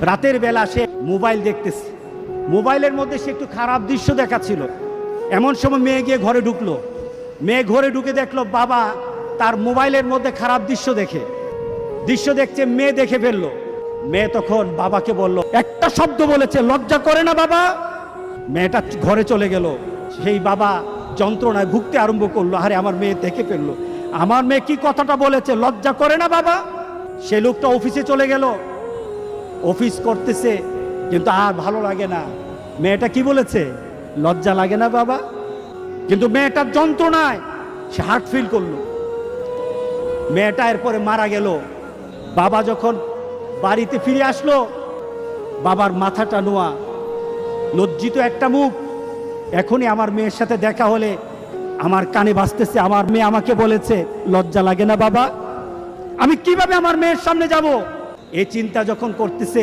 রাতের বেলা সে মোবাইল দেখতেছে, মোবাইলের মধ্যে সে একটু খারাপ দৃশ্য দেখাচ্ছিল। এমন সময় মেয়ে গিয়ে ঘরে ঢুকলো, মেয়ে ঘরে ঢুকে দেখলো বাবা তার মোবাইলের মধ্যে খারাপ দৃশ্য দেখছে, মেয়ে দেখে ফেললো। মেয়ে তখন বাবাকে বলল, একটা শব্দ বলেছে, লজ্জা করে না বাবা? মেয়েটা ঘরে চলে গেল। সেই বাবা যন্ত্রণায় ভুগতে আরম্ভ করলো, আরে আমার মেয়ে দেখে ফেললো, আমার মেয়ে কি কথাটা বলেছে, লজ্জা করে না বাবা? সে লোকটা অফিসে চলে গেল, অফিস করতেছে, কিন্তু আর ভালো লাগে না। মেয়েটা কি বলেছে, লজ্জা লাগে না বাবা? কিন্তু মেয়েটার যন্ত্রণায় সে হার্ট ফিল করলো। মেয়েটা এরপরে মারা গেল। বাবা যখন বাড়িতে ফিরে আসলো, বাবার মাথাটা নোয়া, লজ্জিত একটা মুখ। এখনই আমার মেয়ের সাথে দেখা হলে আমার কানে বাজতেছে, আমার মেয়ে আমাকে বলেছে, লজ্জা লাগে না বাবা? আমি কিভাবে আমার মেয়ের সামনে যাব? এই চিন্তা যখন করতেছে,